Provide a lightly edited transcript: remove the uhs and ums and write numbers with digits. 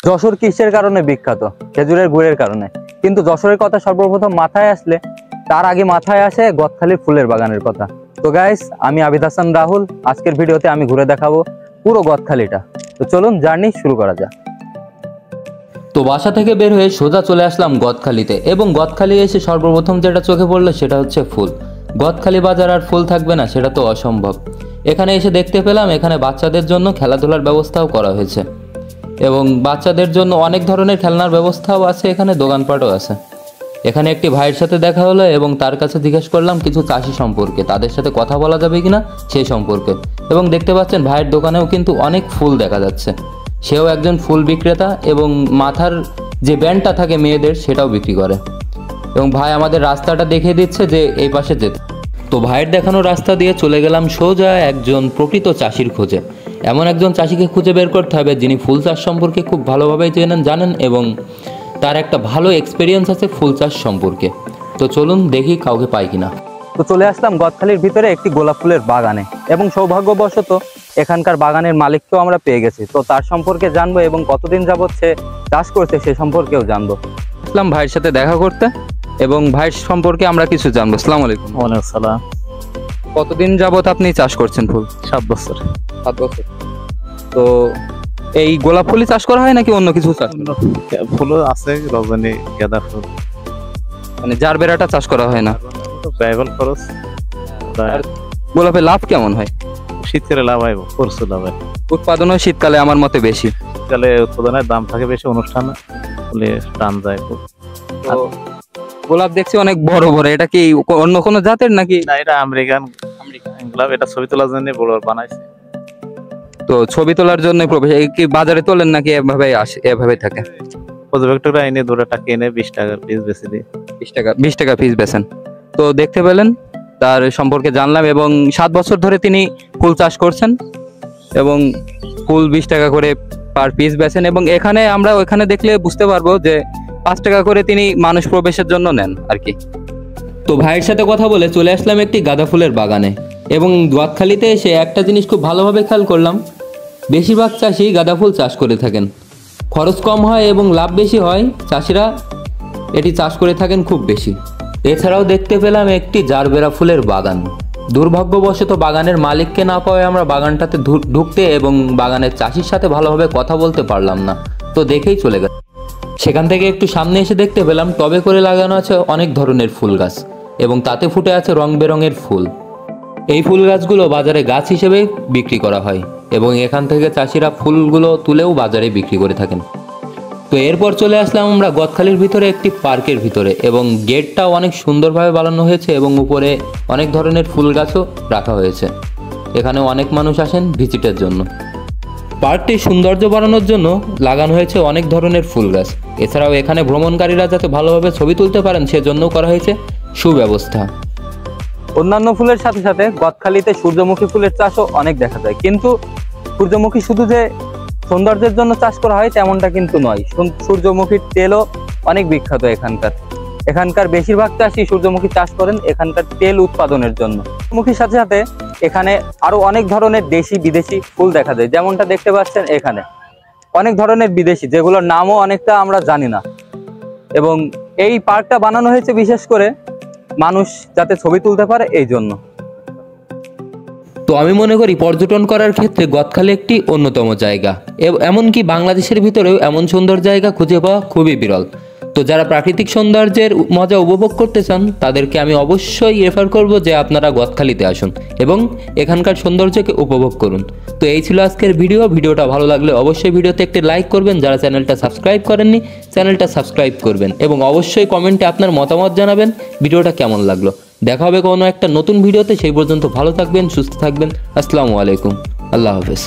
যশোর কিসের কারণে বিখ্যাত? খেজুরের গুড়ের কারণে। কিন্তু যশোরের কথা সর্বপ্রথম মাথায় আসলে তার আগে মাথায় আসে গদখালির ফুলের বাগানের কথা। তো গাইস, আমি আবিদ হাসান রাহুল। আজকের ভিডিওতে আমি ঘুরে দেখাবো পুরো গদখালিটা। তো চলুন জার্নি শুরু করা যাক। তো বাসা থেকে বের হয়ে সোজা চলে আসলাম গদখালিতে, এবং গদখালি এসে সর্বপ্রথম যেটা চোখে পড়লো সেটা হচ্ছে ফুল। গদখালি বাজার আর ফুল থাকবে না সেটা তো অসম্ভব। এখানে এসে দেখতে পেলাম এখানে বাচ্চাদের জন্য খেলাধুলার ব্যবস্থাও করা হয়েছে, এবং বাচ্চাদের জন্য অনেক ধরনের খেলনার ব্যবস্থাও আছে, এখানে দোকানপাটও আছে। এখানে একটি ভাইয়ের সাথে দেখা হলো এবং তার কাছে জিজ্ঞেস করলাম কিছু চাষি সম্পর্কে, তাদের সাথে কথা বলা যাবে কিনা সেই সম্পর্কে। এবং দেখতে পাচ্ছেন ভাইয়ের দোকানেও কিন্তু অনেক ফুল দেখা যাচ্ছে। সেও একজন ফুল বিক্রেতা এবং মাথার যে ব্যান্ডটা থাকে মেয়েদের সেটাও বিক্রি করে। এবং ভাই আমাদের রাস্তাটা দেখিয়ে দিচ্ছে যে এই পাশে যেতে। তো ভাইয়ের দেখানো রাস্তা দিয়ে চলে গেলাম সোজা একজন প্রকৃত চাষির খোঁজে। এমন একজন চাষিকে খুঁজে বের করতে হবে যিনি ফুল চাষ সম্পর্কে খুব ভালোভাবে জানেন এবং তার একটা ভালো এক্সপিরিয়েন্স আছে ফুল চাষ সম্পর্কে। তো চলুন দেখি কাউকে পাই কিনা। তো চলে আসলাম গদখালির ভিতরে একটি গোলাপ ফুলের বাগানে, এবং সৌভাগ্যবশত এখানকার বাগানের মালিককেও আমরা পেয়ে গেছি। তো তার সম্পর্কে জানবো এবং কতদিন যাবত সে চাষ করছে সে সম্পর্কেও জানবো। আসলাম ভাইয়ের সাথে দেখা করতে এবং ভাইয়ের সম্পর্কে আমরা কিছু জানবো। আসসালামু আলাইকুম। ওয়ালাইকুম আসসালাম। কতদিন যাবত আপনি চাষ করছেন ফুল? 7 বছর। 7 বছর। তো এই গোলাপ ফুলই চাষ করা হয় নাকি অন্য কিছু চাষ? ফুলও আছে, রজনী, গাঁদা ফুল। মানে জার বেড়াটা চাষ করা হয় না? ব্যয়বহুল খরচ। আর গোলাপের লাভ কেমন হয়? শীতকালে লাভ হয়, প্রচুর লাভ হয়। উৎপাদনও শীতকালে আমার মতে বেশি। শীতকালে উৎপাদনের দাম থাকে বেশি, অনুষ্ঠান হলে টান যায় খুব। তো গোলাপ দেখছি অনেক বড় বড়, এটা কি অন্য কোনো জাতের নাকি? না, এটা আমেরিকান গোলাপ। এটা ছবি তোলার জন্য বড় বানাইছে। তো ছবি তোলার জন্য কি বাজারে তোলেন নাকি এভাবে আসে, এভাবে থাকে? পর্যবেক্ষকরা এনে 2 টাকা এনে 20 টাকা পিস বেচে দিই। 20 টাকা পিস বেচেন। তো দেখতে পেলেন, তার সম্পর্কে জানলাম। এবং 7 বছর ধরে তিনি ফুল চাষ করছেন এবং ফুল 20 টাকা করে পার পিস বেচেন। এবং এখানে আমরা ওইখানে দেখলে বুঝতে পারবো যে 5 টাকা করে তিনি মানুষ প্রবেশের জন্য নেন আর কি। তো ভাইয়ের সাথে কথা বলে চলে আসলাম একটি গাঁদা ফুলের বাগানে, এবং গদখালিতে এসে একটা জিনিস খুব ভালোভাবে খেয়াল করলাম, বেশিরভাগ চাষি গাঁদা ফুল চাষ করে থাকেন। খরচ কম হয় এবং লাভ বেশি হয়, চাষিরা এটি চাষ করে থাকেন খুব বেশি। এছাড়াও দেখতে পেলাম একটি জারবেরা ফুলের বাগান। দুর্ভাগ্যবশত বাগানের মালিককে না পাওয়ায় আমরা বাগানটাতে ঢুকতে এবং বাগানের চাষির সাথে ভালোভাবে কথা বলতে পারলাম না, তো দেখেই চলে গেল। সেখান থেকে একটু সামনে এসে দেখতে পেলাম টবে করে লাগানো আছে অনেক ধরনের ফুল গাছ, এবং তাতে ফুটে আছে রং বেরঙের ফুল। এই ফুল গাছগুলো বাজারে গাছ হিসেবে বিক্রি করা হয়, এবং এখান থেকে চাষিরা ফুলগুলো তুলেও বাজারে বিক্রি করে থাকেন। তো এরপর চলে আসলাম আমরা গদখালির ভিতরে একটি পার্কের ভিতরে, এবং গেটটাও অনেক সুন্দরভাবে বানানো হয়েছে এবং উপরে অনেক ধরনের ফুল গাছও রাখা হয়েছে। এখানে অনেক মানুষ আসেন ভিজিটের জন্য। পার্কটির সৌন্দর্য বাড়ানোর জন্য লাগানো হয়েছে অনেক ধরনের ফুল গাছ। এছাড়াও এখানে ভ্রমণকারীরা যাতে ভালোভাবে ছবি তুলতে পারেন সেজন্যও করা হয়েছে সুব্যবস্থা। অন্যান্য ফুলের সাথে সাথে গদখালিতে সূর্যমুখী ফুলের চাষও অনেক দেখা যায়, কিন্তু সূর্যমুখী শুধু যে সৌন্দর্যের জন্য চাষ করা হয় তেমনটা কিন্তু নয়। সূর্যমুখীর তেলও অনেক বিখ্যাত এখানকার বেশিরভাগ চাষি সূর্যমুখী চাষ করেন এখানকার তেল উৎপাদনের জন্য। সূর্যমুখীর সাথে সাথে এখানে আরো অনেক ধরনের দেশি বিদেশি ফুল দেখা যায়, যেমনটা দেখতে পাচ্ছেন এখানে অনেক ধরনের বিদেশি, যেগুলোর নামও অনেকটা আমরা জানি না। এবং এই পার্কটা বানানো হয়েছে বিশেষ করে মানুষ যাতে ছবি তুলতে পারে এই জন্য। তো আমি মনে করি পর্যটন করার ক্ষেত্রে গদখালি একটি অন্যতম জায়গা, এমনকি বাংলাদেশের ভিতরেও এমন সুন্দর জায়গা খুঁজে পাওয়া খুবই বিরল। তো যারা প্রাকৃতিক সৌন্দর্যের মজা উপভোগ করতে চান তাদেরকে আমি অবশ্যই রেফার করব যে আপনারা গদখালিতে আসুন এবং এখানকার সৌন্দর্যকে উপভোগ করুন। তো এই ছিল আজকের ভিডিওটা ভালো লাগলে অবশ্যই ভিডিওতে একটি লাইক করবেন, যারা চ্যানেলটা সাবস্ক্রাইব করেননি চ্যানেলটা সাবস্ক্রাইব করবেন, এবং অবশ্যই কমেন্টে আপনার মতামত জানাবেন ভিডিওটা কেমন লাগলো। দেখা হবে কোনো একটা নতুন ভিডিওতে, সেই পর্যন্ত ভালো থাকবেন, সুস্থ থাকবেন। আসসালামু আলাইকুম, আল্লাহ হাফেজ।